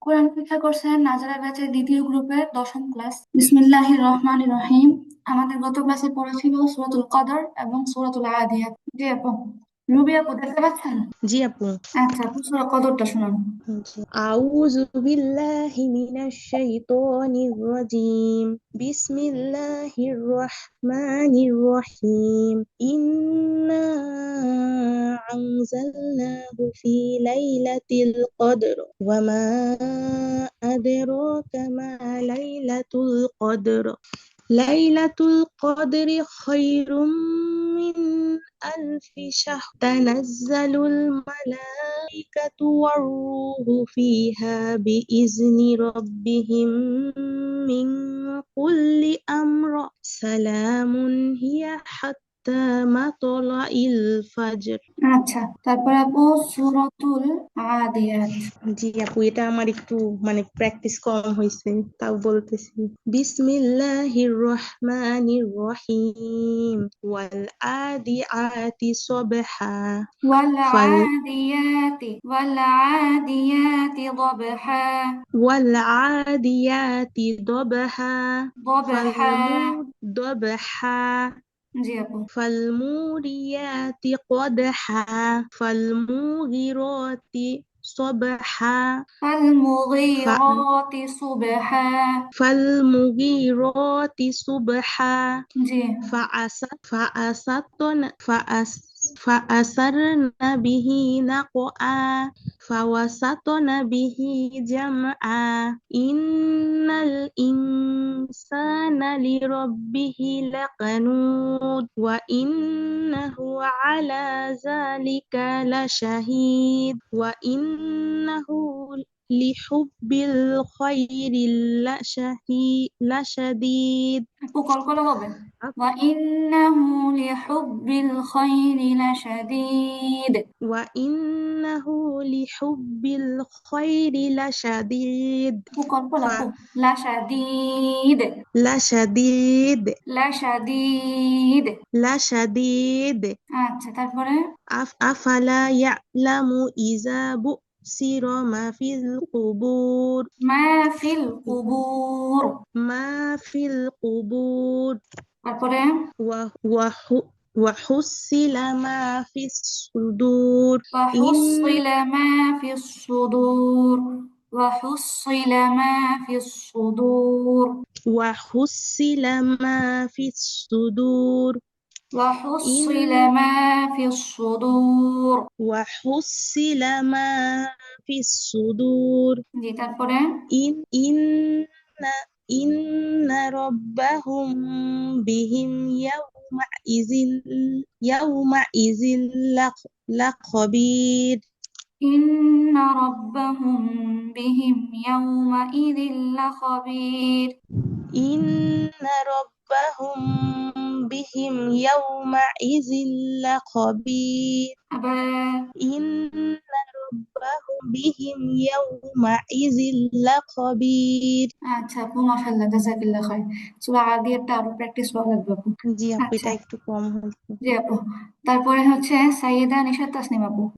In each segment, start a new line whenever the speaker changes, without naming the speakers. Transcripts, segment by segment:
কোরআন শিক্ষা করছেন নাজারা ব্যাচের দ্বিতীয় গ্রুপের দশম ক্লাস। বিসমিল্লাহির রহমানির রহিম। আমাদের গত ক্লাসে পড়া ছিল সূরাতুল কদর এবং সূরাতুল আদিয়াত। জি আপু। রুবি আপু দেখতে পাচ্ছেন?
জি আপু।
আচ্ছা আপু, সূরা কদরটা শুনুন।
জি। আউযু বিল্লাহি মিনাশ শাইতানির রাজিম। বিসমিল্লাহির রহমানির রহিম। ইন্না আনজালনাহু ফি লাইলাতিল কদর ওয়া মা আদরাকা মা লাইলাতুল কদর। লাইলাতুল কদরি খায়রুম মিন আলফি শাহর। তানাজ্জালুল মালাইকাতু ওয়ার-রূহু ফিহা বিইজনি রাব্বিহিম মিন কুল্লি আমর। সালামুন হিয়া হাত্তা মাতলাইল ফাজর।
আচ্ছা, তারপর আপু সূরাতুল আদিয়াত।
জি আপু, এটা আমার একটু প্র্যাকটিস কম হয়েছে, তাও বলতেছি। বিসমিল্লাহির রহমানির রহিম। ওয়াল আদিআতি সবহা।
ওয়াল
ফাল
আদিয়াতি ضبحا
ওয়াল আদিয়াতি দবহা।
ضبحا
দবহা।
জি আপু।
ফালমুরিয়াতি কদহা। ফালমুগিরাতি صبحا.
فالمغيرات صبحا
فالمغيرات صبحا.
জি
فأثرن به نقعا. فوسطن به جمعا. إن الإنسان لربه لقنود وإنه على ذلك لشهيد وإنه لحب الخير لشديد.
আপু কলকলা হবে। وإنه لحب الخير لشديد।
وإنه لحب الخير لشديد.
আপু কলকলা আপু। لشديد
لشديد.
لشديد
لشديد.
আচ্ছা, তারপরে
أفلا يعلم إذا بؤسر ما في القبور.
ما في القبور
ما في القبور.
তারপরে
وح- وحصل ما في الصدور.
وحصل ما في الصدور وحصل ما في الصدور
وحصل ما في الصدور.
وحصل
إن
ما في الصدور
وحصل ما في الصدور.
জি তারপরে
إن إن ربهم بهم يومئذ لخبير.
إن ربهم بهم يومئذ لخبير
إن ربهم بهم يومئذ لخبير.
আবার
إن ربهم بهم يومئذ لخبير.
আচ্ছা আপু, মাশাআল্লাহ, জাযাকাল্লাহ খাইর। সূরা আদিয়াতটা আরো প্র্যাকটিস করা লাগবে আপু।
জি আপু,
আচ্ছা
এটা একটু কম হয়েছে।
জি আপু, তারপরে হচ্ছে সাইয়েদা নিশাত তাসনিম আপু।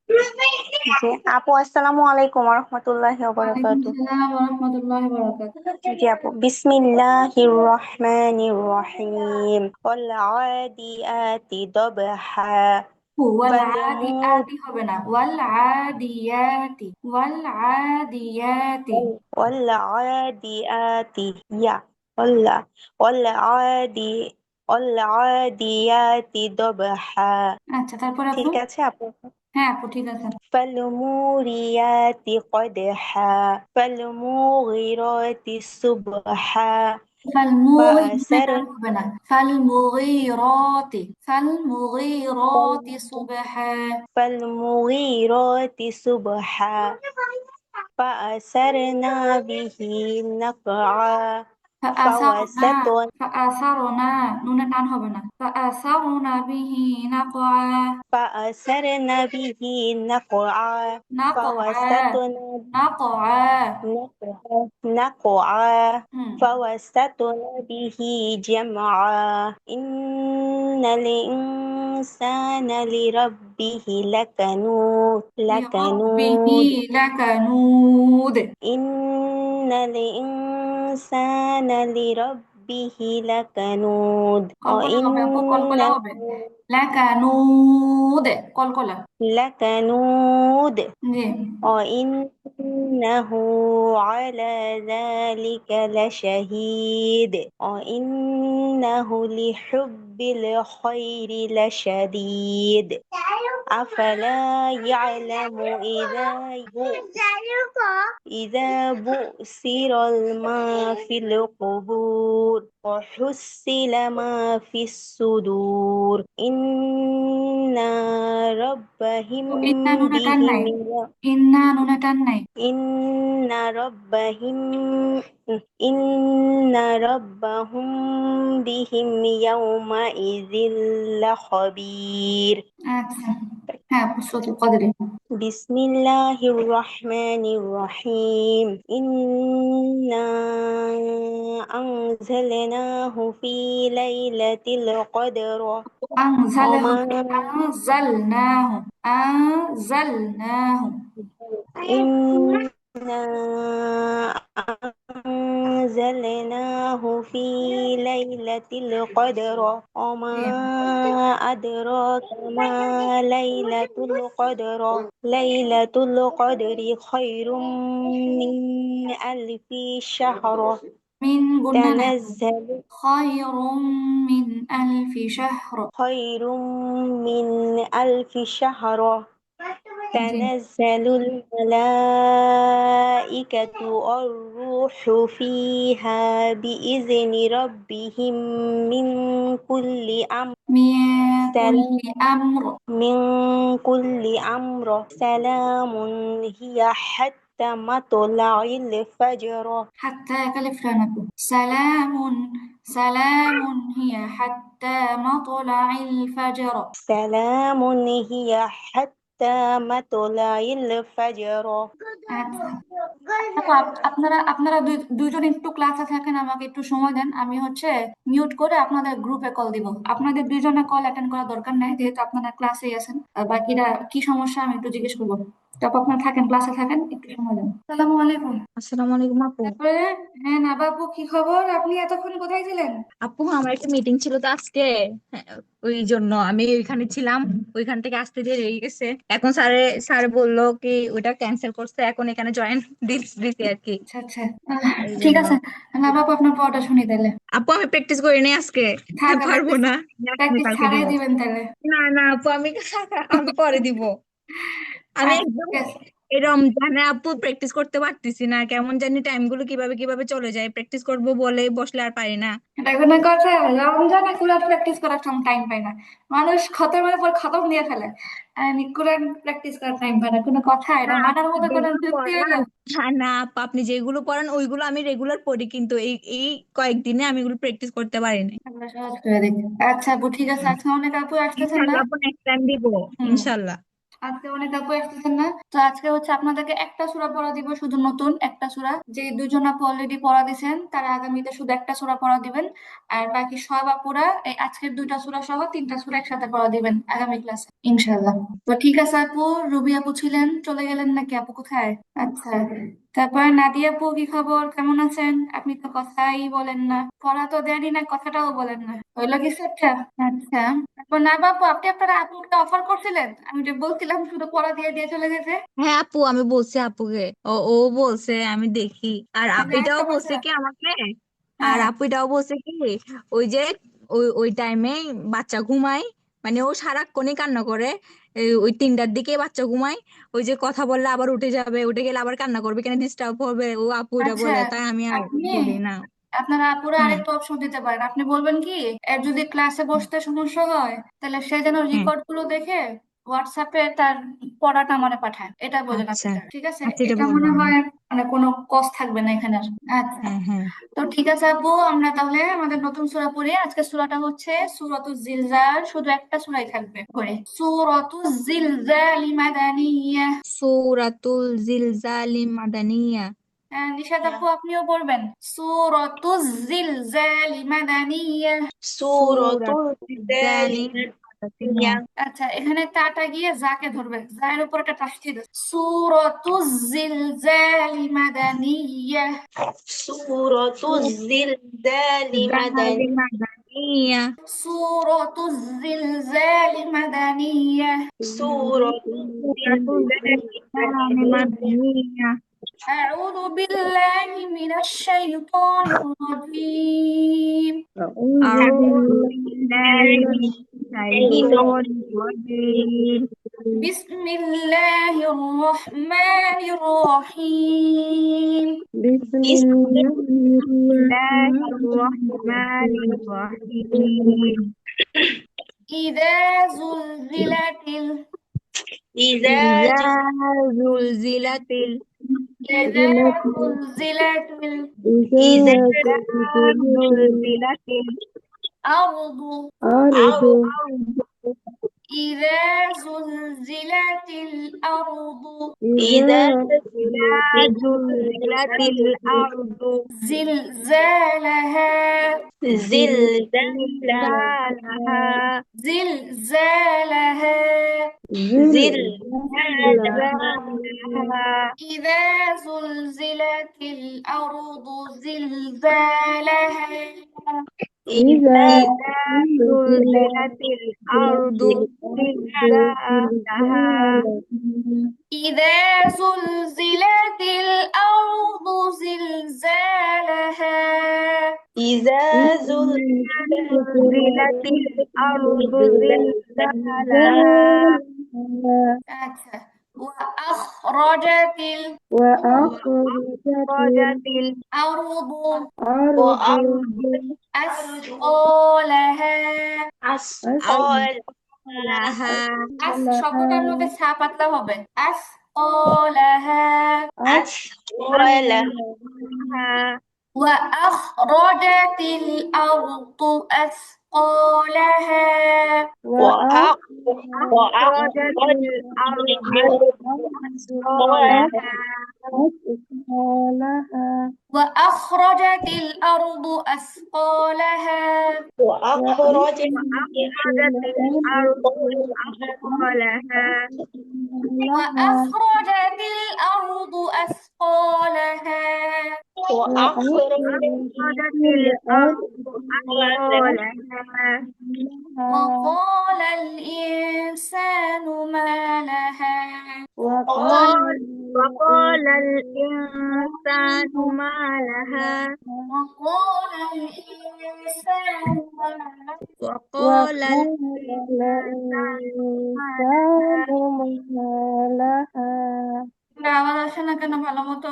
জি আপু, আসসালামু আলাইকুম রহমতুল্লাহি
ওয়ালাইকুম
ওবারাকাতু।
সালাম ওয়া রাহমাতুল্লাহি ওয়া বারাকাতুহু।
জি আপু, বিসমিল্লাহির রহমানির রহিম। ওয়াল আদিয়াতি দবহা।
ওয়াল আদি
ফালমুর
আদি হবে না, ওয়াল আদিয়াতি ওয়াল আদিয়াতি।
ওয়াল আদিয়াতি ইয়া ওয়াল্লা ওয়াল আদি ওয়াল আদিয়াতি দবহা।
আচ্ছা, তারপর আপু।
ঠিক আছে আপু।
হ্যাঁ আপু, ঠিক আছে।
فالموريات قدحا. فالمغيرات صبحا.
এখানে
فأسر
টান হবে না। ফাল মুগীরাতি সুবহা।
فالمغيرات صبحا. فأثرنا به نقعا.
ফাআসারনা
فوسطن
ফাআসারনা নুনে টান হবে না। ফাআসারনা বিহি নাকআ।
فأثرنا به نقعا.
নাকআ
فوسطنا
নাকআ
نقعا.
হুম
فوسطن به جمعا إن الإنسان لربه لكنود
لربه
لكنود
لكنود
إن الإنسان لربه لكنود
কলকলা হবে আপু, কলকলা
وإنه
হবে। লাকানুদ, কলকলা।
لكنود
জি।
وإنه على ذلك لشهيد وإنه لحب الخير لشديد أفلا يعلم إذا بؤسر ما في القبور وحصل ما في الصدور إن ربهم
ও ইন্না নুনে টান
بهم
নাই, ইন্না নুনে টান নাই।
إن ربهم إن ربهم بهم يومئذ لخبير
আচ্ছা, হ্যাঁ আপু সূরাতুল কদরে।
بسم الله الرحمن الرحيم إنا أنزلناه في ليلة القدر
আনজালাহু,
وما
আনজালনাহু, আনজালনাহু।
إنا أنزلناه في ليلة القدر وما
জি।
أدراك ما ليلة القدر ليلة القدر خير من ألف شهر
মিন গুন্না নাই আপু।
تنزل
খায়রুম মিন আলফি শাহর।
خير من ألف شهر
জি।
تنزل الملائكة والروح فيها بإذن ربهم من كل أمر
মিয়া
سلام
কুল্লি আমর।
من كل أمر سلام هي حتى مطلع الفجر
হাত্তা একালিফ লাম আপু। সালামুন, সালামুন হিয়া হাত্তা মাতলাইল ফাজর।
سلام هي حتى مطلع الفجر
আচ্ছা আপু, আপনারা আপনারা দুইজন একটু ক্লাসে থাকেন, আমাকে একটু সময় দেন, আমি হচ্ছে মিউট করে আপনাদের গ্রুপে কল দিব। আপনাদের দুইজনের কল অ্যাটেন্ড করার দরকার নাই, যেহেতু আপনারা ক্লাসেই আছেন। আর বাকিরা কি সমস্যা আমি একটু জিজ্ঞেস করবো। তারপর আপনারা থাকেন, ক্লাসে থাকেন, একটু সময় দেন। আসসালামু আলাইকুম।
আসসালামু আলাইকুম আপু।
তারপরে, হ্যাঁ নাবা আপু, কি খবর? আপনি এতক্ষণ কোথায় ছিলেন?
আপু আমার একটা মিটিং ছিল তো আজকে, হ্যাঁ, ওই জন্য আমি ওইখানে ছিলাম। ওইখান থেকে আসতে দেরি হয়ে গেছে। এখন স্যার বললো কি ওটা ক্যান্সেল করতে, এখন এখানে জয়েন দিতে আর কি।
আচ্ছা আচ্ছা,
এই
ঠিক
জন্য
আছে। নাবা আপু, আপনার পড়াটা শুনি তাহলে।
আপু আমি প্র্যাকটিস করি নাই আজকে,
থাক,
পারবো
প্র্যাকটিস
না। আমি
প্র্যাকটিস
কালকে
ছাড়াই
দিব।
দিবেন তাহলে।
না না আপু, আমি আমি পরে দিব। আমি
আচ্ছা
একদম
ঠিক আছে।
এই রমজানে আপু প্র্যাকটিস করতে পারতেছি না, কেমন জানি টাইম গুলো কিভাবে কিভাবে চলে যায়, প্র্যাকটিস করব বলে বসলে আর পারি না।
এটা কোনো কথা? রমজানে কোরআন প্র্যাকটিস করার টাইম পায় না মানুষ, খতমের পর খতম দিয়ে ফেলে। আর কোরআন প্র্যাকটিস করার টাইম পায় না, কোনো কথা?
না
এটা মানার
আপু
মতো কোনো
যেগুলো
যুক্তি হলো?
পড়ান, হ্যাঁ, না আপু আপনি যেগুলো পড়ান ওইগুলো আমি রেগুলার পড়ি, কিন্তু এই এই কয়েকদিনে আমি এগুলো প্র্যাকটিস করতে পারিনি।
আমরা সহজ করে দেখি। আচ্ছা আপু ঠিক আছে, আজকে অনেক আপু আসতেছেন না।
ইনশাআল্লাহ আপু নেক্সট টাইম দিব,
হুম।
ইনশাআল্লাহ।
আজকে অনেক আপু আসতেছেন না, তো আজকে হচ্ছে আপনাদেরকে একটা সূরা পড়া দিব, শুধু নতুন একটা সূরা। যে দুজন আপু অলরেডি পড়া দিয়েছেন তারা আগামীতে শুধু একটা সূরা পড়া দিবেন। আর বাকি সব আপুরা এই আজকের দুইটা সূরা সহ তিনটা সূরা একসাথে পড়া দিবেন আগামী ক্লাসে ইনশাআল্লাহ। তো ঠিক আছে আপু, রুবি আপু ছিলেন, চলে গেলেন নাকি? আপু কোথায়? আচ্ছা, তারপর নাদিয়া আপু, কি খবর? কেমন আছেন? আপনি তো কথাই বলেন না, পড়া তো দেনই না, কথাটাও বলেন না, হইলো কিছু একটা? আচ্ছা, তারপর না বাপু, আপনি আপনার আপুকে অফার করছিলেন, আমি যে বলছিলাম শুধু পড়া দিয়ে দিয়ে চলে যেতে।
হ্যাঁ আপু আমি বলছি আপুকে, ও বলছে আমি দেখি। আর
তাহলে
এটাও
একটা কথা।
বলছে কি আমাকে, আর
হ্যাঁ।
আপু এটাও বলছে কি ওই যে ওই টাইমে বাচ্চা ঘুমায়, মানে ও সারাক্ষণই কান্না করে। ওই 3টার দিকে বাচ্চা ঘুমায়, ওই যে কথা বললে আবার উঠে যাবে, উঠে গেলে আবার কান্না করবে, কেন ডিস্টার্ব হবে, ও আপু এটা
আচ্ছা,
বলে, তাই আমি আর
আপনি
বলি না।
আপনার আপুরে
হুম।
আরেকটা অপশন দিতে পারেন। আপনি বলবেন কি, এর যদি ক্লাসে বসতে সমস্যা হয় তাহলে সে যেন
হুম।
রেকর্ড গুলো দেখে হোয়াটসঅ্যাপে তার পড়াটা মানে পাঠায়, এটা বলেন আপনি
আচ্ছা,
তার, ঠিক আছে?
আচ্ছা এটা
এটা
বলবো
মনে
আমি।
হয় মানে কোনো কষ্ট থাকবে না এখানে আর। আচ্ছা,
হ্যাঁ হ্যাঁ।
তো ঠিক আছে আপু, আমরা তাহলে আমাদের নতুন সূরা পড়ি। আজকে সূরাটা হচ্ছে সূরাতুজ জিলজাল, শুধু একটা সূরাই থাকবে করে, সূরাতুজ জিলজাল মাদানিয়া।
সূরাতুল জিলজালি মাদানিয়া।
নিশাত আপু আপনিও পড়বেন। সূরাতুজ জিলজালি মাদানিয়া।
سورة
سورة
الزلزال
الزلزال
مدنية
আচ্ছা, এখানে তাটা গিয়ে জাকে ধরবে, জায়ের উপর একটা টাস দিয়ে দেবে। সূরাতুজ জিলজালি মাদানিয়া।
سورة الزلزال
زلزال
مدنية
مدنية
সূরাতুজ জিলজালি মাদানিয়া।
سورة
سورة
الزلزال
الزلزال
مدنية
مدنية
أعوذ بالله من الشيطان الرجيم.
أعوذ
أعوذ
بالله
بالله
من الشيطان الرجيم
بسم الله الرحمن الرحيم.
بسم
الله الرحمن الرحيم
إذا زلزلت
إذا
إذا زلزلت
إذا زلزلت
إذا
زلزلت
الأرض
الأرض
إذا زلزلت الأرض
إذا
زلزلت الأرض
زلزالها
زلزالها
زلزالها
زلزالها
زلزالها
إذا زلزلت الأرض زلزالها.
إذا
زلزلت الأرض زلزالها
إذا زلزلت الأرض زلزالها.
إذا
زلزلت الأرض زلزالها
আচ্ছা, وأخرجت
وأخرجت
الأرض
وأرض
أثقالها.
أثقالها
আস শব্দটার মধ্যে ছা পাতলা হবে। أثقالها.
أثقالها
وأخرجت الأرض أثقالها.
أخرجت الأرض أثقالها
وأخرجت الأرض أثقالها.
وأخرجت
وأخرجت الأرض أثقالها
وأخرجت الأرض أثقالها.
وأخرجت
أخرجت الأرض أثقالها
وقال الإنسان ما لها.
وقال الإنسان ما لها
وقال الإنسان ما لها.
وقال الإنسان ما لها
না, আওয়াজ আসে না কেন ভালো মতো?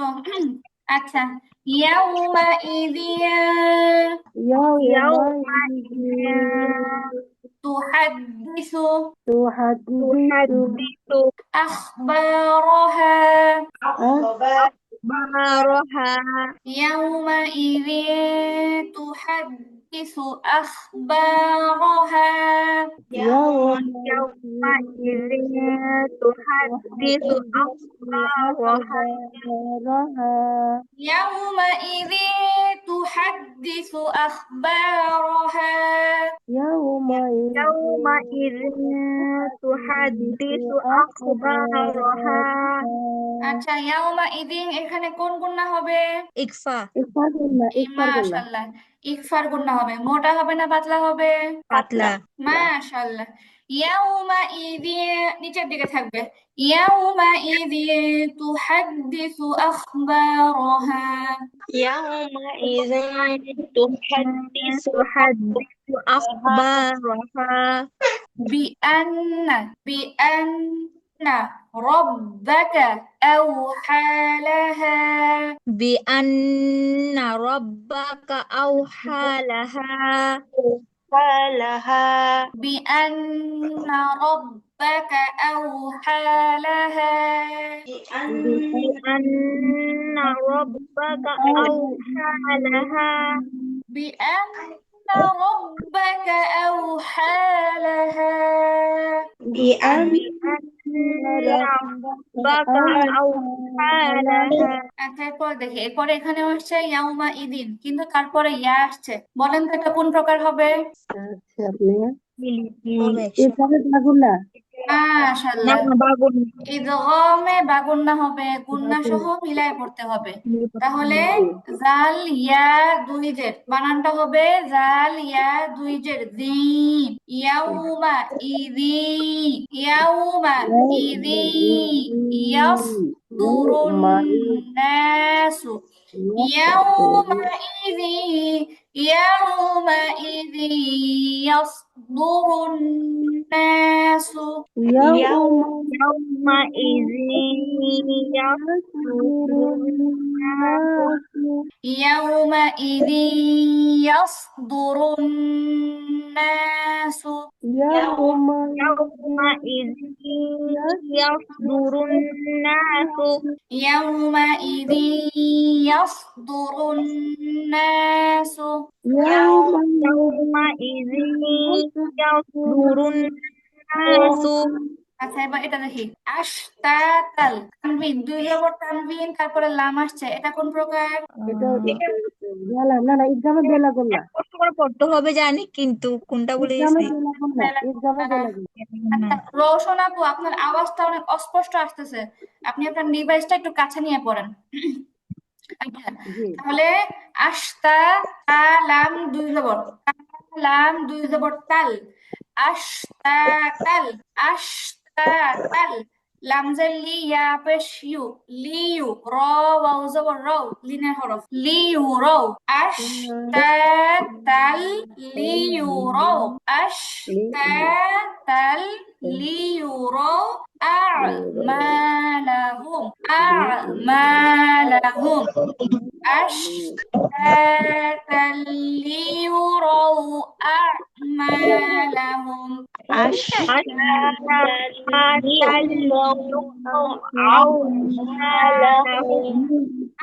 আচ্ছা, يومئذ
يومئذ
تحدث
تحدث
أخبارها.
أخبارها
يومئذ تحدث أخبارها.
يومئذ تحدث أخبارها
يومئذ تحدث أخبارها.
يومئذ تحدث أخبارها
আচ্ছা, يومئذ এখানে কোন গুণা হবে?
ইকফা
মাশাআল্লাহ, ইকফার গুণা হবে। মোটা হবে না পাতলা হবে?
পাতলা
মাশাআল্লাহ। يومئذ নিচের দিকে থাকবে। يومئذ تحدث أخبارها.
يومئذ تحدث
تحدث أخبارها
بأن ربك أوحى لها.
بأن ربك أوحى لها
لها
بأن ربك أوحى لها.
بأن ربك أوحى لها
بأن ربك أوحى لها.
بأن
بأن ربك أوحى لها
আচ্ছা এরপর দেখি এরপরে এখানে আসছে ইয়াউমা ইদিন কিন্তু তারপরে ইয়া আসছে বলেন তো এটা কোন প্রকার হবে
আচ্ছা আপনি
হবে
এখানে থাকুন না
না
মাশাআল্লাহ
বাগুন
ইদগামে বা গুন্না হবে গুন্না সহ মিলায় পড়তে হবে তাহলে জাল ইয়া দুই জের বানানটা হবে জাল ইয়া দুই জের জি ইয়াউমা ইদি ইয়াউমা ইদি ইয়াস দুরুন নাসু يومئذ يومئذ يصدر الناس
يومئذ يصدر الناس
يومئذ يصدر الناس
يومئذ يصدر الناس
يومئذ يصدر الناس
يومئذ يصدر الناس
আচ্ছা এবার এটা দেখি আশতাতাল তানবিন দুই জবর তানবিন তারপরে লাম আসছে এটা কোন প্রকার
বেলা না না ঈদগামে বেলা করলা
কষ্ট করে পড়তে হবে জানি কিন্তু কোনটা বলে
ঈদগামে
গেছি
বেলা করলা ঈদগামে বেলা করলা
আচ্ছা রওশন আপু আপনার আওয়াজটা অনেক অস্পষ্ট আসতেছে আপনি আপনার ডিভাইসটা একটু কাছে নিয়ে পড়েন আচ্ছা
জি
তাহলে আশতা লাম দুই জবর লাম দুই জবর তাল আশতাতাল আশতাতাল লামজের লি ইয়া পেশ ইউ লিউ র ওয়াও জবর রাও লিনের হরফ লিউ রাও আশতাতাল লিউ রাও আশতাতাল লিউ রাও أعمالهم أعمالهم أشتاتا ليروا أعمالهم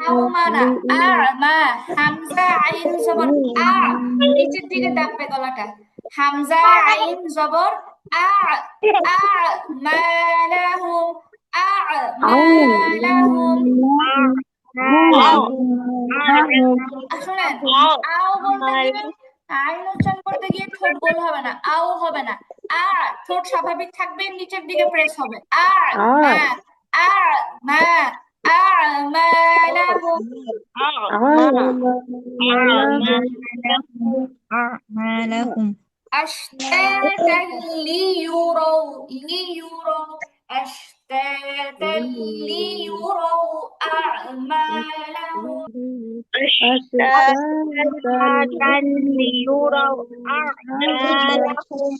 أعمى أعمى হামজা আইন জবর আ নিচের দিকে দাববে গলাটা হামজা আইন জবর আ أعمالهم أعمالهم শুনেন আও বলতে গিয়ে আইন উচ্চারণ করতে গিয়ে ঠোঁট গোল হবে না আও হবে না ঠোঁট স্বাভাবিক থাকবে নিচের দিকে প্রেস হবে أعمالهم
أعمالهم
أشتاتا ليروا أشتاتا ليروا أعمالهم
ليروا أعمالهم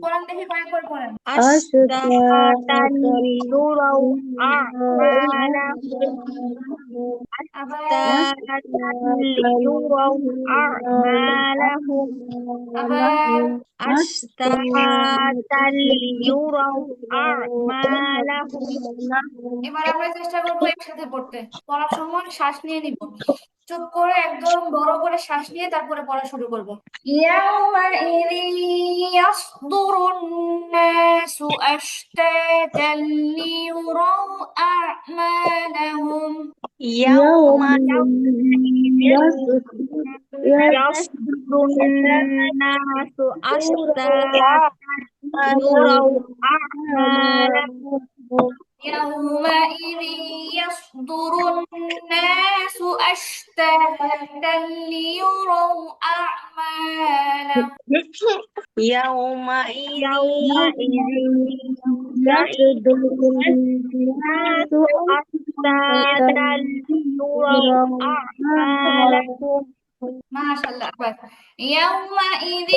কোরআন দেখি কয়েকবার পড়েন
أشتاتا ليروا أعمالهم
আবার
أشتاتا ليروا أعمالهم
আবার
أشتاتا ليروا أعمالهم
এবার আমরা চেষ্টা করবো একসাথে পড়তে পড়ার সময় শ্বাস নিয়ে নিব চুপ করে একদম বড় করে শ্বাস নিয়ে তারপরে পড়া শুরু করবো يومئذ يصدر الناس أشتاتا ليروا أعمالهم
يصدر الناس أشتاتا ليروا أعمالهم
يومئذ يصدر الناس أشتاتا ليروا أعمالهم
يومئذ
يصدر الناس أشتاتا ليروا أعمالهم
ما شاء الله أكبر يومئذ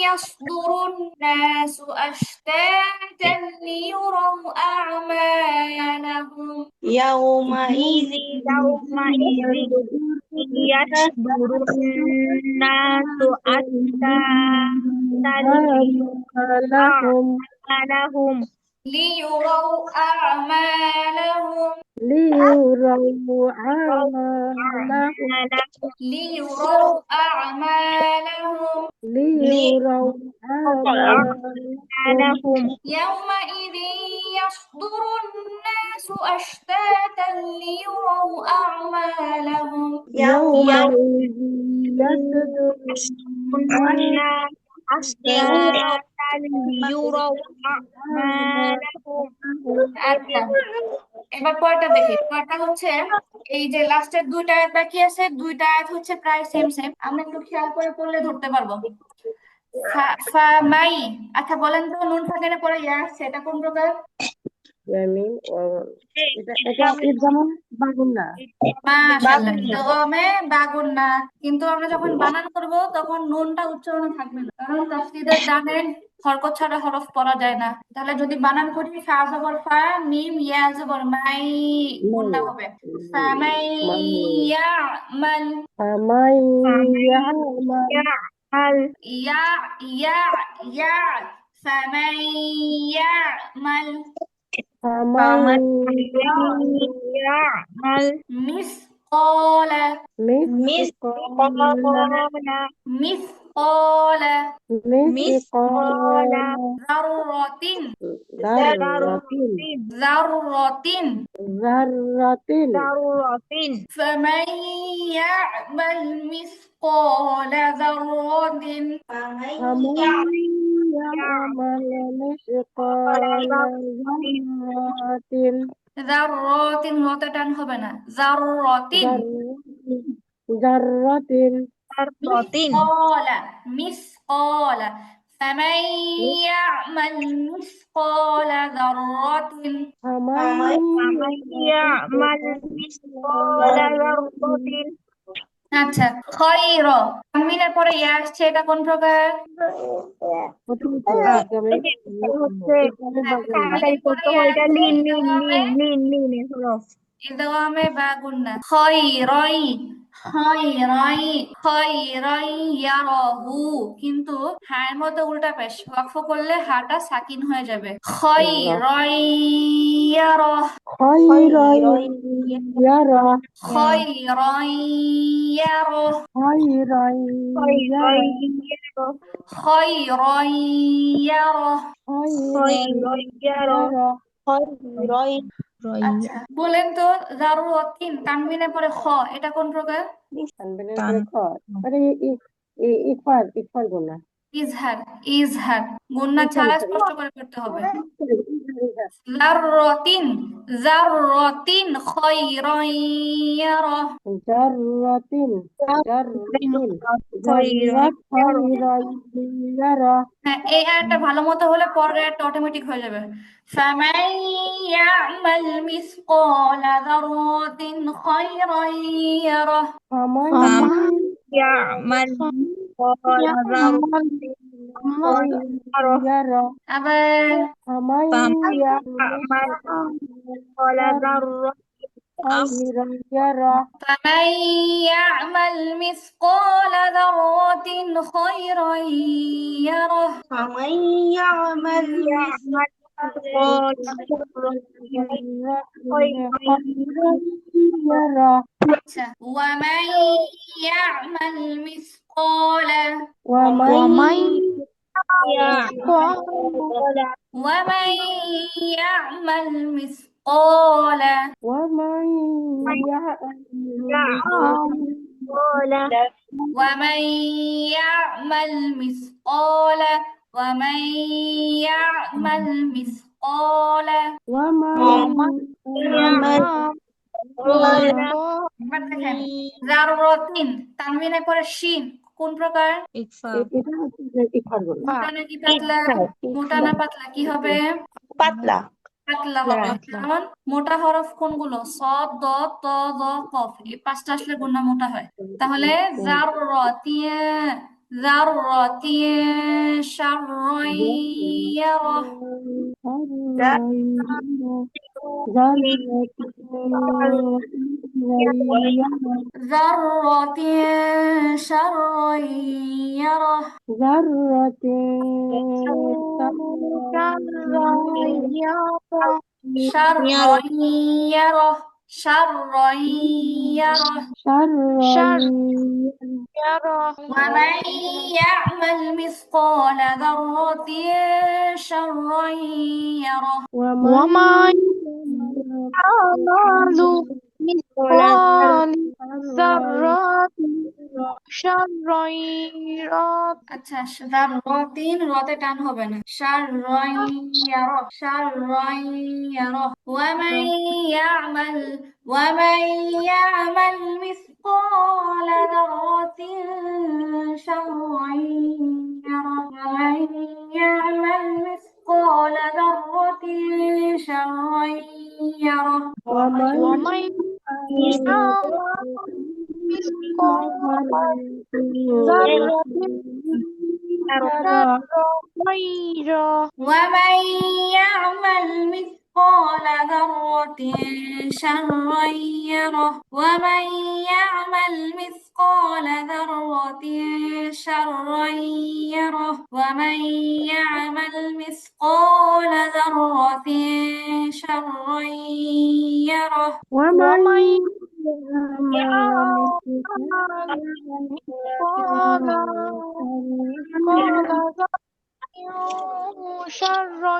يصدر الناس أشتاتا ليروا أعمالهم
يومئذ
يصدر الناس أشتاتا ليروا
ليروا أعمالهم
ليروا أعمالهم
ليروا أعمالهم
ليروا أعمالهم
أعمالهم
يومئذ يصدر الناس أشتاتا ليروا أعمالهم
يومئذ يصدر الناس
أشتاتا ليروا أعمالهم
আচ্ছা, এবার পরেরটা দেখি। পরেরটা হচ্ছে এই যে লাস্টের দুইটা আয়াত বাকি আছে, দুইটা আয়াত হচ্ছে প্রায় সেম সেম, আমরা একটু খেয়াল করে পড়লে ধরতে পারবো। ফামাই, আচ্ছা বলেন তো, নুন সাকিনের পরে ইয়া আসছে, এটা কোন প্রকার?
ইয়ামিন এটা যেমন বাগুন না।
মাশাআল্লাহ, ইদগামে বাগুন্না। কিন্তু আমরা যখন বানান করব তখন নুনটা উচ্চারণে থাকবে না, কারণ তাসদীদের ডানে হরকত ছাড়া হরফ পড়া যায় না। তাহলে যদি বানান করি, ফা জবর ফা, মিম ইয়া জবর মাই, গুন্না হবে। ফামাই ইয়ামাল,
ফামান ইয়ামাল
ইয়া ইয়া ইয়া, ফামাই ইয়ামাল
ফামান
يعمل
মিসকালা
মিসকালা
মিসকালা
مثقال
যাররাতিন
ذرة
যাররাতিন
ذرة
فمن يعمل مثقال ذرة
فمن يعمل مثقال ذرة
যাররাতিন হতে টান হবে না, যাররাতিন
ذرة
مثقال مثقال فمن يعمل مثقال ذرة
فمن
يعمل مثقال ذرة
আচ্ছা, খৈর, তানবিনের পরে ইয়া আসছে, এটা কোন প্রকার? তানবিনের পরে ইয়া আসছে, ইদগামে বাগুন্না। খৈরই খৈরই খৈরই ইয়ারাহু, কিন্তু হায়ের মধ্যে উল্টা পেশ, ওয়াকফ করলে হাটা সাকিন হয়ে যাবে। খৈরই ইয়ারাহ
خير يرى
খৈরই ইয়ারাহ
خير يرى
খৈরই ইয়ারাহ।
خير يرى
আচ্ছা বলেন তো, জারুরাতিন তানবিনের পরে খ, এটা কোন প্রকার?
তানবিনের পরে খ, আরে ইকফার গুনা
ইজহার ইজহার, গুন্না ছাড়া
সরি
স্পষ্ট করে পড়তে হবে।
সরি
জাররাতিন জাররাতিন খায়রান ইয়ারাহ।
জাররাতিন জাররাতিন জাররাত খায়রান ইয়ারা
হ্যাঁ, এই আয়াতটা ভালো মতো হলে পরের আয়াতটা অটোমেটিক হয়ে যাবে। ফামান ইয়ামাল মিসকালা যাররাতিন খায়রান ইয়ারাহ।
ফামান
يعمل مثقال ذرة
ইয়ারা
আবার
ফামান
فمن
ইয়ামাল
يعمل مثقال ذرة
খায়রান ইয়ারা
فمن يعمل مثقال ذرة خيرا يره
فمن يعمل
يعمل مثقال ذرة
খায়রান ইয়ারা
ومن يعمل مثقال
ومن
ومن يعمل مثقال
ومن
ومن يعمل مثقال ومن يعمل مثقال এবার দেখেন, জাররাতিন তানবিনের পরে শিন কোন প্রকার?
এটা হচ্ছে যে ইকফার গুনা
মোটা নাকি পাতলা? মোটা না পাতলা, কি হবে?
পাতলা
পাতলা হবে। কারণ মোটা হরফ কোনগুলো? সদ, দদ, ত, দ, কফ, এই পাঁচটা আসলে গুণা মোটা হয়। তাহলে জাররাতিন জাররাতিন শাররান ইয়ারাহ। ذرة شرا يره
ذرة
شرا يره شرا يره
شرا
شر يره
ومن يعمل مثقال ذرة شرا يره
ومن
وما
يعمل
يعمل مثقال
ذرة
ذرة شرا يره
আচ্ছা ذرة রতে টান হবে না شرا يره شرا يره ومن يعمل مثقال ذرة شرا يره ومن يعمل مثقال ذرة شرا يره
ومن
ومن يعمل مثقال ذرة شرا يره
ومن يعمل مثقال ذرة شرا يره ومن يعمل مثقال ذرة شرا يره ومن يعمل مثقال ذرة شرا يره
ومن
ومن
يعمل
يعمل مثقال ذرة شرا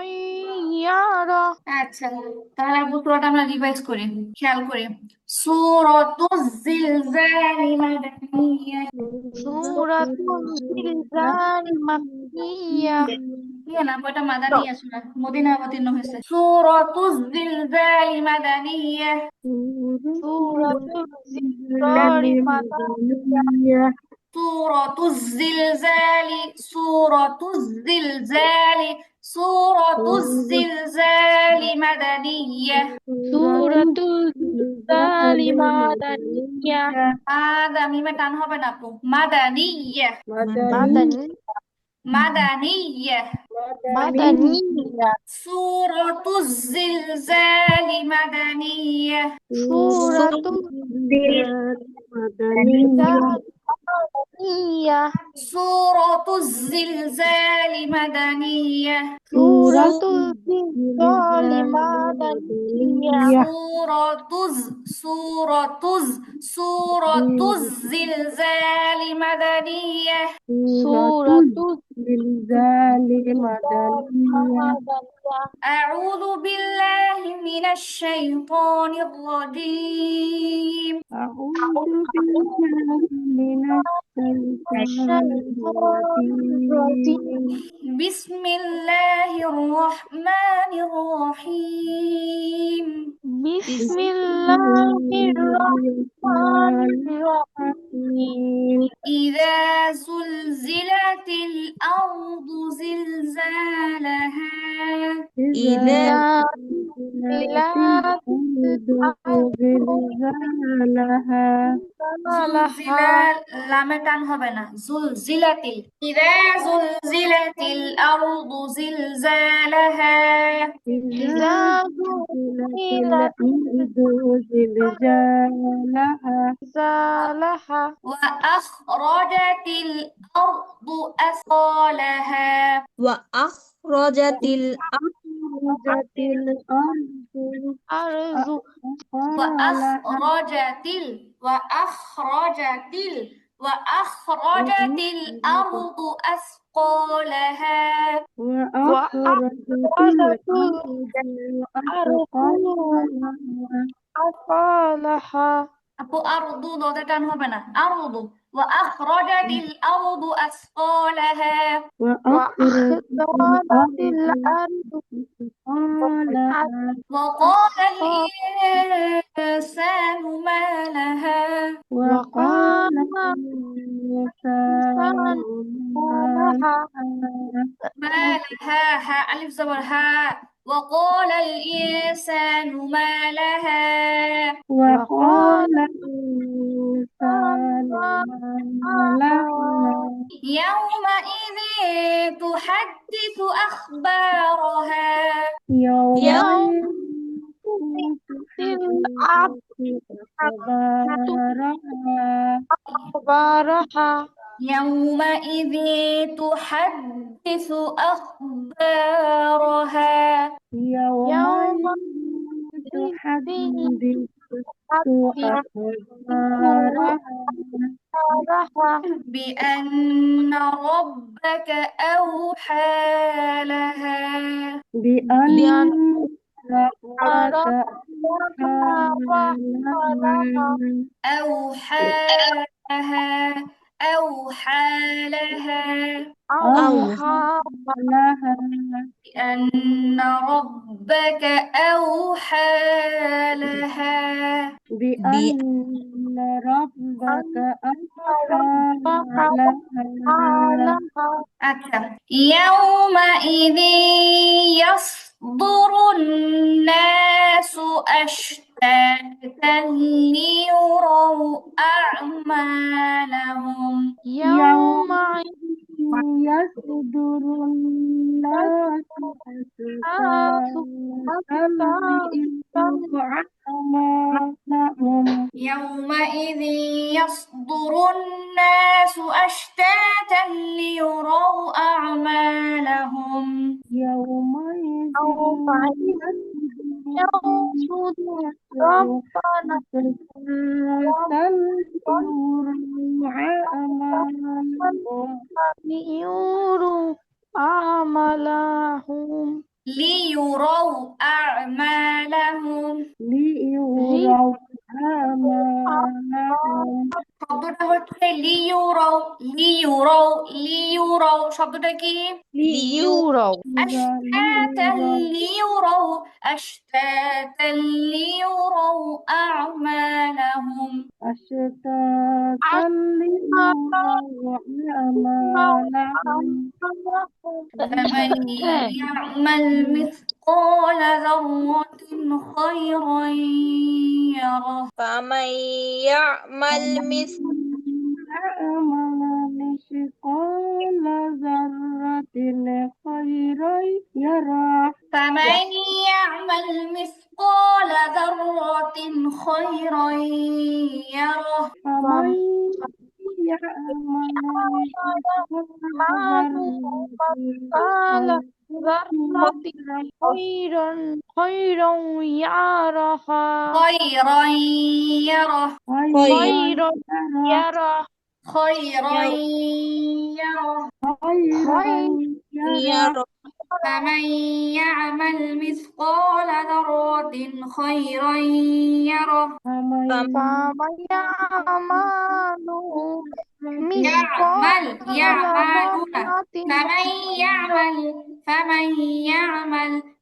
يره
আচ্ছা তাহলে আপু পুরোটা আমরা রিভাইজ করি খেয়াল করি সূরাতুজ জিলজালি মাদানিয়া
سورة الزلزال مكية
ইয়ে না বইটা মাদানিয়া সূরা মদিনা অবতীর্ণ হয়েছে সূরাতুজ জিলজালি মাদানিয়া
سورة الزلزال مدنية
সূরাতুজ জিলজালি সূরাতুজ জিলজালি সূরাতুজ জিলজালি মাদানিয়া
سورة الزلزال مدنية
মিমে টান হবে না আপু মাদানিয়া
مدني
মাদানিয়া
مدنية
سورة الزلزال مدنية
سورة الزلزال مدنية
سورة الزلزال مدنية
سورة الزلزال مدنية
سورة الزلزال مدنية
سورة
زلزال مدنية
أعوذ بالله من الشيطان الرجيم
أعوذ بالله من الشيطان الرجيم
بسم الله الرحمن الرحيم
بسم الله الرحمن الرحيم
إذا زلزلت الأرض زلزالها
إذا
زلزلت
الأرض زلزالها
زلزلال লামে টান হবে না زلزلت إذا زلزلت الأرض زلزالها
إذا
زلزلت الأرض زلزالها
زلزالها
وأخرجت الأرض أثقالها
وأخرجت الأرض
أخرجت الأرض
أرض
أثقالها
وأخرجت الأرض أثقالها
وأخرجت
وأخرجت
الأرض أثقالها
أثقالها
আপু আরদু দতে টান হবে না আরদু وأخرجت الأرض أثقالها
وأخرجت الأرض
أثقالها
وقال الإنسان ما لها
وقال
وقال
الإنسان ما
لها
ما لها ها ألف زبر ها وقال الإنسان ما لها
وقال الإنسان ما لها
يومئذ تحدث أخبارها
يومئذ
الأرض أخبارها
يومئذ تحدث أخبارها
يومئذ تحدث
بأن ربك أوحى لها
بأن ربك
أوحى لها أوحى لها
أوحى
لها
بأن ربك أوحى لها
بأن ربك أوحى لها
আচ্ছা يومئذ يصدر الناس أشتاتا ليروا أعمالهم
يومئذ
يصدر الناس أشتاتا ليروا أعمالهم
يومئذ يصدر الناس أشتاتا ليروا أعمالهم
يومئذ
يوم ربنا ليروا أعمالهم
ليروا أعمالهم
ليروا أعمالهم
শব্দটা হচ্ছে লিউরাও লিউরাও লিউরাও শব্দটা কি
ليروا
أشتاتا ليروا أشتاتا ليروا أعمالهم
أشتاتا ليروا أعمالهم
فمن يعمل مثقال ذرة خيرا يره
فمن يعمل
أعمل مثقال ذرة خيرا يره
فمن يعمل مثقال ذرة خيرا يره
فمن يعمل مثقال
قال ذرة
ذرة
خيرا يرها
خيرا يره
خيرا يره
خيرا يره
خيرا يره
فمن يعمل مثقال ذرة خيرا يره
فمن
فمن يعمل
يعمل
مثقال
يعملون
ذرة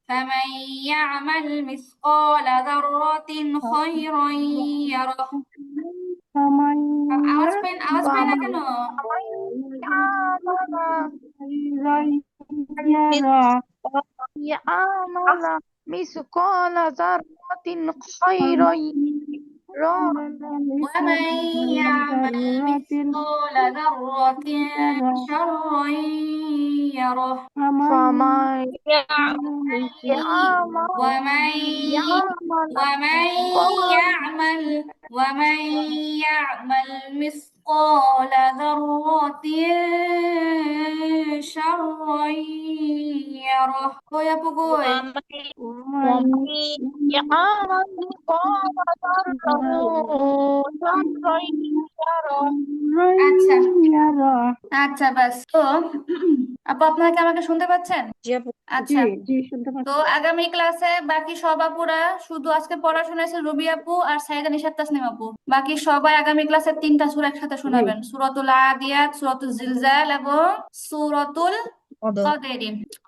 فمن يعمل مثقال ذرة خيرا يره
فمن
আওয়াজ পাই না কেন
يعمل مثقال ذرة خيرا يره
ومن يعمل مثقال ذرة شرا يره
فمن
ومن يعمل مثقال ذرة شرا يره কই আপু কই
يعمل مثقال ذرة شرا يره
আচ্ছা আচ্ছা বাস তো আপু আপনারা কি আমাকে শুনতে পাচ্ছেন আচ্ছা
জি শুনতে পাচ্ছি
তো আগামী ক্লাসে বাকি সব আপুরা শুধু আজকে পড়া শুনেছে রুবি আপু আর সাইদা নিশাত তাসনিম আপু বাকি সবাই আগামী ক্লাসে 3টা সূরা একসাথে শোনাবেন সূরাতুল আদিয়াত সূরাতুল জিলজাল এবং সূরাতুল কদর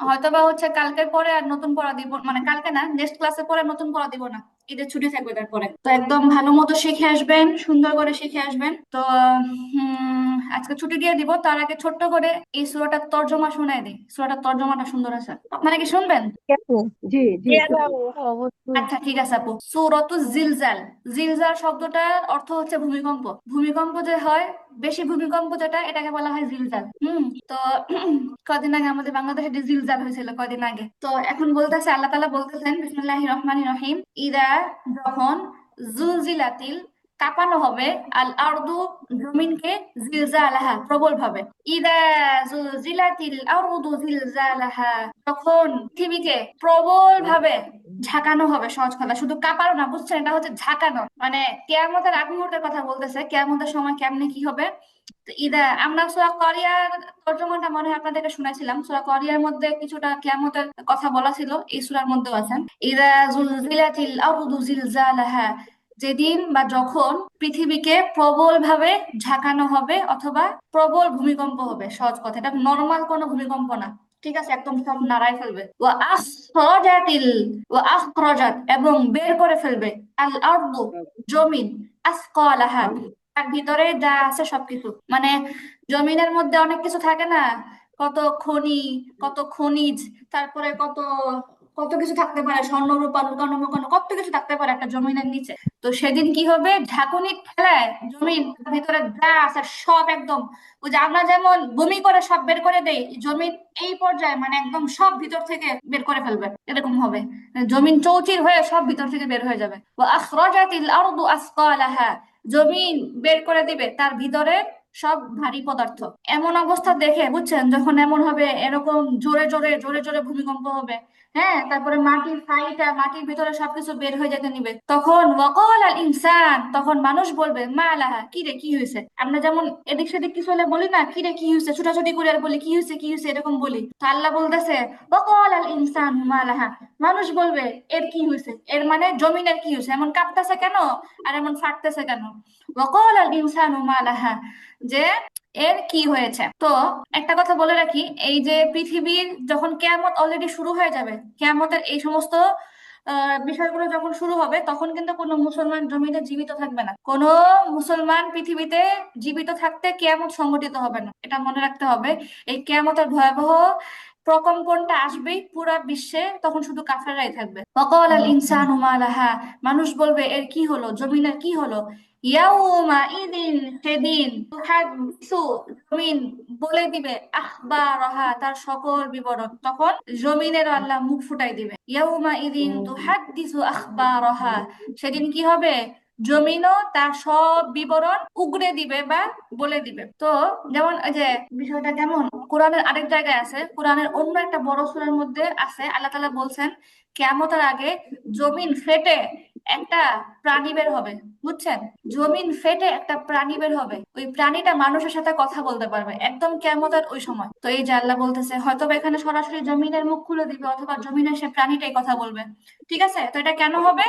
হয়তোবা হচ্ছে কালকের পরে আর নতুন পড়া দিব মানে কালকে না নেক্সট ক্লাসে পরে নতুন পড়া দিব না ঈদের ছুটি থাকবে তারপরে তো একদম ভালো মতো শিখে আসবেন সুন্দর করে শিখে আসবেন তো আজকে ছুটি দিয়ে দিব তার আগে ছোট্ট করে এই সূরাটার তর্জমা শোনায় দিই সূরাটার তর্জমাটা সুন্দর আছে আপনারা কি শুনবেন
জি জি
অবশ্যই
আচ্ছা ঠিক আছে আপু সূরাতুল জিলজাল জিলজাল শব্দটার অর্থ হচ্ছে ভূমিকম্প ভূমিকম্প যে হয় বেশি ভূমিকম্প যেটা এটাকে বলা হয় জিলজাল তো কদিন আগে আমাদের বাংলাদেশে যে জিলজাল হয়েছিল কদিন আগে তো এখন বলতেছে আল্লাহ তাআলা বলতেছেন বিসমিল্লাহির রহমানির রহিম ইদা যখন জুলজিলাতিল কাঁপানো হবে আল আরদু জমিনকে জিলজালাহা প্রবল ভাবে ইদা জুলজিলাতিল আরদু জিলজালাহা তখন পৃথিবীকে প্রবল ভাবে ঝাঁকানো হবে, সহজ কথা, শুধু কাঁপানো না, বুঝছেন, এটা হচ্ছে ঝাঁকানো। মানে কেয়ামতের আগ মুহূর্তের কথা বলতেছে, কেয়ামতের সময় কেমনে কি হবে। তো আমরা সূরা করিয়ার তর্জমাটা মনে হয় আপনাদেরকে শুনেছিলাম, সূরা করিয়ার মধ্যে কিছুটা কিয়ামতের কথা বলা ছিল, এই সূরার মধ্যেও আছেন। ইদা জুলজিলাতিল আরদু জিলজালাহা, যেদিন বা যখন পৃথিবীকে প্রবল ভাবে ঝাঁকানো হবে অথবা প্রবল ভূমিকম্প হবে, সহজ কথা, এটা নর্মাল কোনো ভূমিকম্প না, ঠিক আছে, একদম সব নাড়াই ফেলবে। ওয়া আখরাজাত এবং বের করে ফেলবে আল আরদু জমিন আসকালাহা তার ভিতরে যা আছে সবকিছু। মানে জমিনের মধ্যে অনেক কিছু থাকে না, কত খনি, কত খনিজ, তারপরে কত কত কিছু থাকতে পারে, স্বর্ণ রূপা লুকানো মুকানো কত কিছু থাকতে পারে একটা জমিনের নিচে। তো সেদিন কি হবে, ঝাঁকুনি খেলায় জমিন ভিতরে যা আছে সব একদম, ওই যে আমরা যেমন বমি করে সব বের করে দেই, জমিন এই পর্যায়ে মানে একদম সব ভিতর থেকে বের করে ফেলবে, এরকম হবে। জমিন চৌচির হয়ে সব ভিতর থেকে বের হয়ে যাবে। ওয়া আখরাজাতিল আরদু আসকালাহা, জমিন বের করে দিবে তার ভিতরে সব ভারী পদার্থ। এমন অবস্থা দেখে, বুঝছেন, যখন এমন হবে, এরকম জোরে জোরে জোরে জোরে ভূমিকম্প হবে, হ্যাঁ, তারপরে মাটির ফাইটা মাটির ভিতরে সবকিছু বের হয়ে যেতে নিবে, তখন ওয়াকাল আল ইনসান, তখন মানুষ বলবে মা লাহা, কি রে কি হয়েছে। আমরা যেমন এদিক সেদিক কিছু হলে বলি না, কি রে কি হয়েছে, ছোটাছুটি করে আর বলি কি হয়েছে কি হয়েছে, এরকম বলি। তো আল্লাহ বলতেছে ওয়াকাল আল ইনসান মা লাহা, মানুষ বলবে এর কি হয়েছে, এর মানে জমিনের কি হয়েছে, এমন কাঁপতেছে কেন আর এমন ফাটতেছে কেন। ওয়াকাল আল ইনসানু মা লাহা, যে এর কি হয়েছে। তো একটা কথা বলে রাখি, এই যে পৃথিবীর যখন কেয়ামত অলরেডি শুরু হয়ে যাবে, কেয়ামতের এই সমস্ত বিষয়গুলো যখন শুরু হবে, তখন কিন্তু কোনো মুসলমান জমিতে জীবিত থাকবে না, কোনো মুসলমান পৃথিবীতে জীবিত থাকতে কেয়ামত সংঘটিত হবে না, এটা মনে রাখতে হবে। এই কেয়ামতের ভয়াবহ প্রকম্পনটা আসবেই পুরা বিশ্বে, তখন শুধু কাফেররাই থাকবে। ওয়াকাল আল ইনসানু মা লাহা, মানুষ বলবে এর কি হলো, জমিনের কি হলো। ইয়াউমা ইদিন, সেদিন তুহাদ্দিসু, জমিন বলে দিবে আখবারাহা, তার সকল বিবরণ, তখন জমিনের আল্লাহ মুখ ফুটাই দিবে। ইয়াউমা ইদিন তুহাদ্দিসু আখবারাহা, সেদিন কি হবে, জমিনও তার সব বিবরণ উগরে দিবে বা বলে দিবে। তো যেমন ওই যে বিষয়টা কেমন, কোরআনের আরেক জায়গায় আছে, কোরআনের অন্য একটা বড় সূরার মধ্যে আছে, আল্লাহ তাআলা বলছেন কিয়ামতের আগে জমিন ফেটে একটা প্রাণী বের হবে, বুঝছেন, জমিন ফেটে একটা প্রাণী বের হবে, ওই প্রাণীটা মানুষের সাথে কথা বলতে পারবে একদম কিয়ামতের ওই সময়। তো এই যে আল্লাহ বলতেছে, হয়তো বা এখানে সরাসরি জমিনের মুখ খুলে দিবে অথবা জমিনের সে প্রাণীটাই কথা বলবে, ঠিক আছে। তো এটা কেন হবে,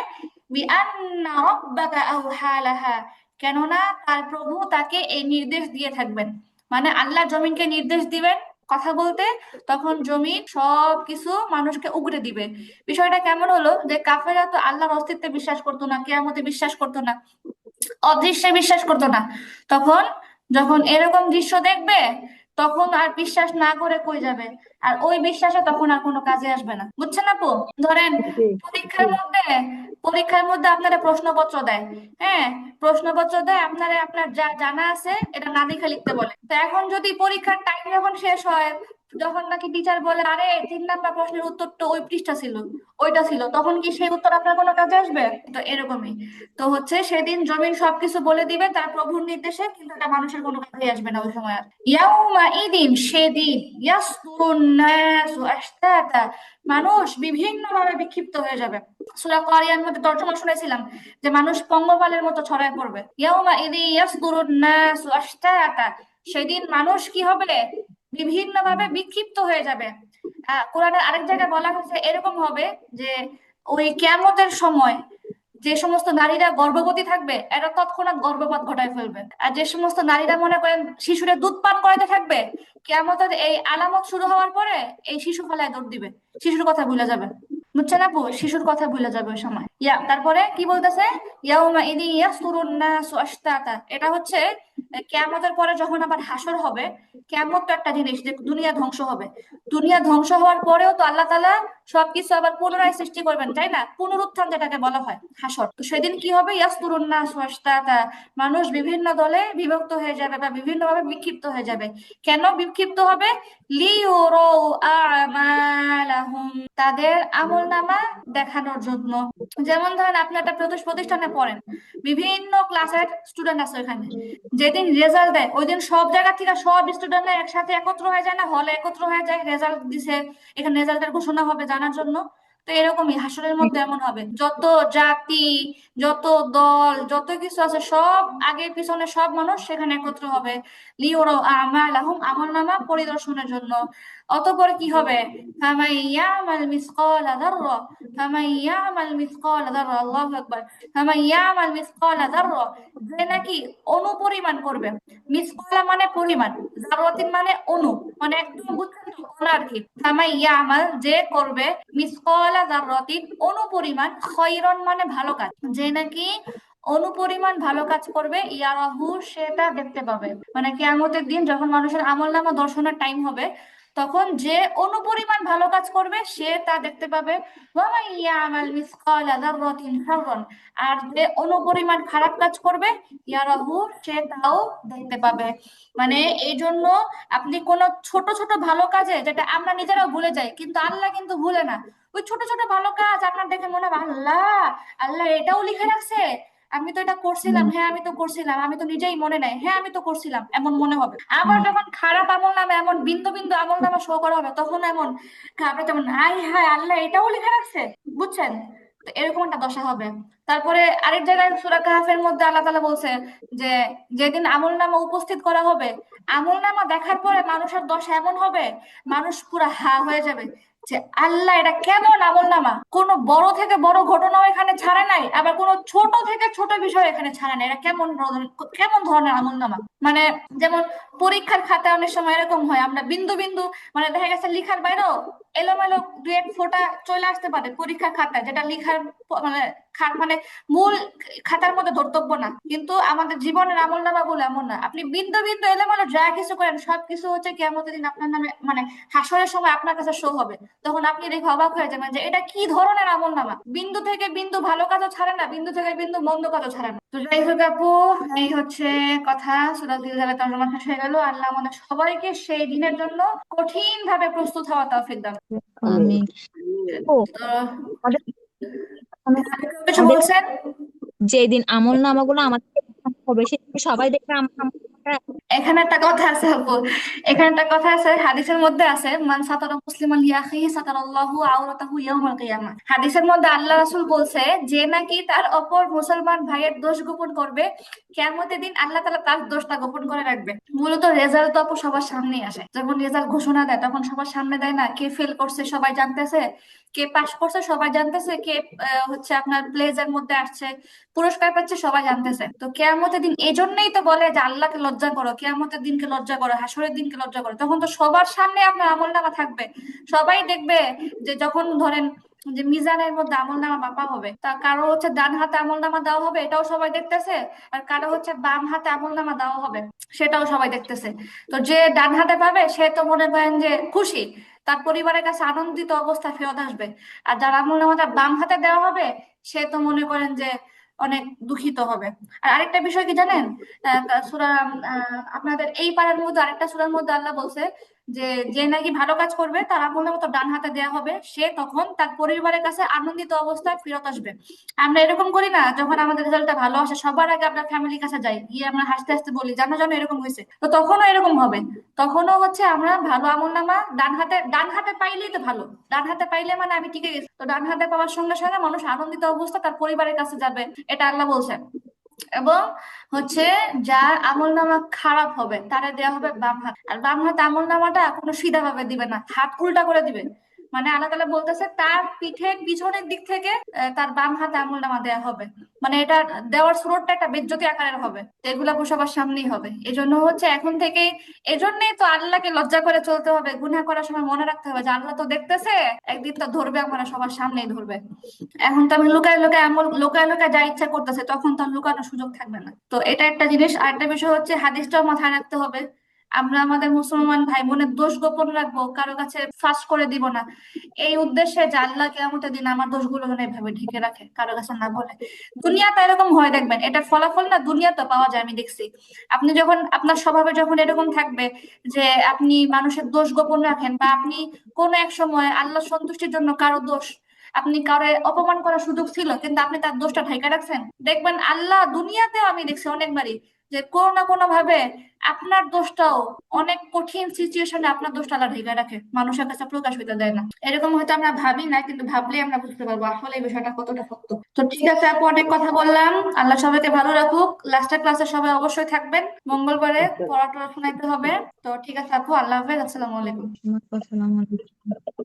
বিআন্না রাব্বাকা আওহা লাহা, কেননা তার প্রভু তাকে এই নির্দেশ দিয়ে থাকবেন। মানে আল্লাহ জমিনকে নির্দেশ দিবেন কথা বলতে, তখন জমিন সবকিছু মানুষকে উগরে দিবে। বিষয়টা কেমন হলো, যে কাফেররা তো আল্লাহর অস্তিত্বে বিশ্বাস করতো না, কিয়ামতে বিশ্বাস করতো না, অদৃশ্যে বিশ্বাস করতো না, তখন যখন এরকম দৃশ্য দেখবে, তখন আর বিশ্বাস না করে কই যাবে, আর ওই বিশ্বাসে তখন আর কোনো কাজে আসবে না, বুঝছেন আপু। ধরেন
জি
পরীক্ষার মধ্যে পরীক্ষার মধ্যে আপনারা প্রশ্নপত্র দেয়, হ্যাঁ, প্রশ্নপত্র দেয় আপনারা, আপনার যা জানা আছে এটা না দেখে লিখতে বলে। তো এখন যদি পরীক্ষার টাইম যখন শেষ হয়, যখন নাকি টিচার বলে আরে 3 নাম্বার প্রশ্নের উত্তর তো ওই পৃষ্ঠা ছিল, ওইটা ছিল, তখন কি সেই উত্তর আপনার কোনো কাজে আসবে। তো এরকমই, তো হচ্ছে সেদিন জমিন সবকিছু বলে দিবে তার প্রভুর নির্দেশে, কিন্তু এটা মানুষের কোনো কাজে আসবে না ওই সময় আর। ইয়াউমা ইদিন, সেদিন, ইয়াসদুরুন নাসু আশতাতা, মানুষ বিভিন্ন ভাবে বিক্ষিপ্ত হয়ে যাবে। সূরা কোরিয়ার মধ্যে তর্জমা শুনেছিলাম যে মানুষ পঙ্গপালের মতো ছড়ায় পড়বে। ইয়াউমা ইদি ইয়াসদুরুন নাসু আশতাতা, সেদিন মানুষ কি হবে, বিভিন্ন ভাবে বিক্ষিপ্ত হয়ে যাবে। কোরআনের আরেক জায়গায় বলা হয়েছে এরকম হবে যে ওই কিয়ামতের সময় যে সমস্ত নারীরা গর্ভবতী থাকবে এরা তৎক্ষণাৎ গর্ভপাত ঘটায় ফেলবে, আর যে সমস্ত নারীরা মনে করেন শিশুরে দুধ পান করাতে থাকবে, কিয়ামতের এই আলামত শুরু হওয়ার পরে এই শিশু ফলায় দৌড় দিবে, শিশুর কথা ভুলে যাবে, বুঝছেন আপু, শিশুর কথা ভুলে যাবে ওই সময়। তারপরে কি বলতেছে, ইয়াউমা ইদি ইয়াসদুরুন নাসু আশতাতা, এটা হচ্ছে কিয়ামতের পরে যখন আবার হাসর হবে। কিয়ামত তো একটা জিনিস যে দুনিয়া ধ্বংস হবে, দুনিয়া ধ্বংস হওয়ার পরেও তো আল্লাহ তাআলা সবকিছু আবার পুনরায় সৃষ্টি করবেন, তাই না, পুনরুত্থান যেটাকে বলা হয় হাসর। তো সেদিন কি হবে, ইয়াসদুরুন নাসু আশতাতা, মানুষ বিভিন্ন দলে বিভক্ত হয়ে যাবে বা বিভিন্ন ভাবে বিক্ষিপ্ত হয়ে যাবে। কেন বিক্ষিপ্ত হবে, লিইউরাউ আমালাহুম, তাদের আমলনামা দেখানোর জন্য। যেমন ধরেন আপনি একটা প্রতিষ্ঠানে পড়েন, বিভিন্ন ক্লাসের স্টুডেন্ট আছে ওখানে, যেদিন রেজাল্ট দেয় ওই দিন সব জায়গা থেকে সব স্টুডেন্টরা একসাথে একত্র হয়ে যায় না, হলে একত্র হয়ে যায়, রেজাল্ট দিছে, এখানে রেজাল্টের ঘোষণা হবে জানার জন্য। তো এরকমই হাসরের মধ্যে এমন হবে, যত জাতি, যত দল, যত কিছু আছে সব আগে পিছনে সব মানুষ সেখানে একত্র হবে, লিওরাও আমালাহুম, আমলনামা পরিদর্শনের জন্য। অতঃপর কি হবে? ফামান ইয়ামাল মিসকালা যাররা, ফামান ইয়ামাল মিসকালা যাররা, আল্লাহু আকবার, ফামান ইয়ামাল মিসকালা যাররা, যে নাকি অনুপরিমাণ করবে। মিসকালা মানে পরিমাণ, যাররাতিন মানে অনু, মানে একদম বুঝছেন তো কণা আর কি। ফামান ইয়ামাল যে করবে, মিসকালা যাররাতিন অনুপরিমাণ, খৈরন মানে ভালো কাজ, যে নাকি অনুপরিমাণ ভালো কাজ করবে, ইয়ারাহু সেটা দেখতে পাবে। মানে কিয়ামতের দিন যখন মানুষের আমলনামা দর্শনের টাইম হবে, তখন যে অনুপরিমাণ ভালো কাজ করবে সে তা দেখতে পাবে। ওয়ামান ইয়ামাল মিসকালা যাররাতিন শাররান, আর যে অনুপরিমাণ খারাপ কাজ করবে, ইয়ারাহু সে তাও দেখতে পাবে। মানে এই জন্য আপনি কোন ছোট ছোট ভালো কাজে, যেটা আমরা নিজেরাও ভুলে যাই কিন্তু আল্লাহ কিন্তু ভুলে না, ওই ছোট ছোট ভালো কাজ আপনার দেখে মনে হবে আল্লাহ, আল্লাহ এটাও লিখে রাখছে, আমি তো এটা করছিলাম, হ্যাঁ আমি তো করছিলাম, আমি তো নিজেই মনে নাই, হ্যাঁ আমি তো করছিলাম, এমন মনে হবে। আবার যখন খারাপ আমল নামে এমন বিন্দু বিন্দু আমল নামা শো করা হবে, তখন এমন আপনি তেমন হাই হাই আল্লাহ এটাও লিখে রাখছে, বুঝছেন? তো এরকম একটা দশা হবে। তারপরে আরেক জায়গায় সূরা কাহফের মধ্যে আল্লাহ তাআলা বলছে যে যেদিন আমল নামা উপস্থিত করা হবে, আমল নামা দেখার পরে মানুষের দশা এমন হবে, মানুষ পুরা হা হয়ে যাবে যে আল্লাহ এটা কেমন আমল নামা, কোন বড় থেকে বড় ঘটনাও এখানে ছাড়ে নাই, আবার কোন ছোট থেকে ছোট বিষয় এখানে ছাড়ে নাই, এটা কেমন ধরনের আমল নামা। মানে যেমন পরীক্ষার খাতায় অনেক সময় এরকম হয়, আমরা বিন্দু বিন্দু, মানে দেখা গেছে লিখার বাইরেও এলোমেলো দু এক ফোঁটা চলে আসতে পারে পরীক্ষার খাতায়, যেটা লিখার মানে মানে মূল খাতার মধ্যে ধর্তব্য না, কিন্তু আমাদের জীবনের আমল নামা গুলো এমন না, আপনি বিন্দু বিন্দু এলোমেলো যা কিছু করেন সবকিছু হচ্ছে কিয়ামতের দিন আপনার নামে, মানে হাসরের সময় আপনার কাছে শো হবে। তখন আপনি দেখে অবাক হয়ে যাবেন যে এটা কি ধরনের আমল নামা, বিন্দু থেকে বিন্দু ভালো কাজও ছাড়ে না, বিন্দু থেকে বিন্দু মন্দ কাজও ছাড়ে না। তো যাই হোক আপু, এই হচ্ছে কথা। সূরা জিলজালের তর্জমা শেষ হয়ে গেল। আল্লাহ আমাদের সবাইকে সেই দিনের জন্য কঠিন ভাবে প্রস্তুত হওয়া তৌফিক দান।
আমিন। ও
তো
আমাদের
কিছু
আমাদের
বলছেন?
যেদিন আমল নামাগুলো আমাদের হবে সেদিন সবাই দেখবে আমল নামাটা।
এখানে একটা কথা আছে আপু, এখানে একটা কথা আছে, হাদিসের মধ্যে আছে, মান সাতারা মুসলিমান লিআখিহি সাতারাল্লাহু আওরাতাহু ইয়াউমাল কিয়ামা। হাদিসের মধ্যে আল্লাহ রাসূল বলছে যে নাকি তার অপর মুসলমান ভাইয়ের দোষ গোপন করবে, কিয়ামতের দিন আল্লাহ তাআলা তার দোষটা গোপন করে রাখবে। মূলত রেজাল্ট তো আপু সবার সামনেই আসে, যখন রেজাল্ট ঘোষণা দেয় তখন সবার সামনে দেয় না, কে ফেল করছে সবাই জানতেছে, কে পাস করছে সবাই জানতেছে, কে হচ্ছে আপনার প্লেজের মধ্যে আসছে, পুরস্কার পাচ্ছে সবাই জানতেছে। তো কেয়ামতের দিন এই জন্যই তো বলে যে আল্লাহকে লজ্জা করো, কেয়ামতের দিনকে লজ্জা করো, হাসরের দিনকে লজ্জা করো, তখন তো সবার সামনে আপনার আমলনামা থাকবে, সবাই দেখবে। যে যখন ধরেন যে মিজানের মধ্যে আমলনামা মাপা হবে, তা কারো হচ্ছে ডান হাতে আমলনামা দেওয়া হবে, এটাও সবাই দেখতেছে, আর কারো হচ্ছে বাম হাতে আমলনামা দেওয়া হবে, সেটাও সবাই দেখতেছে। তো যে ডান হাতে পাবে সে তো মনে করেন যে খুশি, তার পরিবারের কাছে আনন্দিত অবস্থায় ফেরত আসবে। আর যার আমলনামাটা বাম হাতে দেওয়া হবে সে তো মনে করেন যে অনেক দুঃখিত হবে। আর আরেকটা বিষয় কি জানেন, সূরা আপনাদের এই পারার মধ্যে আরেকটা সূরার মধ্যে আল্লাহ বলছে যে যে নাকি ভালো কাজ করবে তার আমলনামা তো ডান হাতে দেওয়া হবে, সে তখন তার পরিবারের কাছে আনন্দিত অবস্থায় ফেরত আসবে। আমরা এরকম করি না, যখন আমাদের রেজাল্টটা ভালো আসে সবার আগে আমরা ফ্যামিলির কাছে যাই, গিয়ে আমরা হাসতে হাসতে বলি জানো জানো এরকম হয়েছে, তো তখনও এরকম হবে। তখনও হচ্ছে আমরা ভালো আমলনামা ডান হাতে পাইলেই তো ভালো, ডান হাতে পাইলে মানে আমি টিকে গেছি, তো ডান হাতে পাওয়ার সঙ্গে সঙ্গে মানুষ আনন্দিত অবস্থা তার পরিবারের কাছে যাবে, এটা আল্লাহ বলছেন। এবং হচ্ছে যার আমলনামা খারাপ হবে তারে দেওয়া হবে বাম হাত, আর বাম হাত আমলনামাটা কোনো সিধা ভাবে দিবে না, হাত উল্টা করে দিবে। মানে আল্লাহ তাআলা বলতেছে তার পিঠের পিছনের দিক থেকে তার বাম হাতে আমলনামা দেওয়া হবে। মানে এটা দেওয়ার স্রোতটা একটা বেজ্জতি আকারের হবে, তো এগুলা সবার সামনেই হবে। এজন্য হচ্ছে এখন থেকেই, এজন্যই তো আল্লাহকে লজ্জা করে চলতে হবে, গুনাহ করার সময় মনে রাখতে হবে যে আল্লাহ তো দেখতেছে, একদিন তো ধরবে, আমরা সবার সামনেই ধরবে। এখন তো আমি লুকায় লুকায় লুকায় লুকায় যা ইচ্ছা করতেছে, তখন তো আর লুকানোর সুযোগ থাকবে না। তো এটা একটা জিনিস। আরেকটা বিষয় হচ্ছে হাদিসটাও মাথায় রাখতে হবে, আমরা আমাদের মুসলমান ভাই বোনের দোষ গোপন রাখবো, কারো কাছে ফাঁস করে দিব না, এই উদ্দেশ্যে যে আল্লাহ কিয়ামতের দিন আমার দোষগুলো যেন এভাবে ঢেকে রাখে, কারো কাছে না বলে। দুনিয়াতে এরকম হয় দেখবেন, এটা ফলাফল না দুনিয়াতে পাওয়া যায়, আমি দেখছি। আপনি যখন আপনার স্বভাবে যখন এরকম থাকবে যে আপনি মানুষের দোষ গোপন রাখেন, বা আপনি কোনো এক সময় আল্লাহ সন্তুষ্টির জন্য কারো দোষ, আপনি কারো অপমান করার সুযোগ ছিল কিন্তু আপনি তার দোষটা ঢাইকা রাখছেন, দেখবেন আল্লাহ দুনিয়াতেও আমি দেখছি অনেকবারই যে কোনো না কোনো ভাবে আপনার দোষটাও অনেক কঠিন সিচুয়েশনে আপনার দোষটা আল্লাহ ঢেকে রাখে, মানুষের কাছে প্রকাশ হইতে দেয় না। এরকম হয়তো আমরা ভাবি না, কিন্তু ভাবলেই আমরা বুঝতে পারবো আসলে এই বিষয়টা কতটা সত্য। তো ঠিক আছে আপু, অনেক কথা বললাম। আল্লাহ সবাইকে ভালো রাখুক। লাস্টের ক্লাসে সবাই অবশ্যই থাকবেন, মঙ্গলবারে পড়া টড়া শোনাইতে হবে। তো ঠিক আছে আপু, আল্লাহ হাফেজ, আসসালামু আলাইকুম।
আসসালামু আলাইকুম।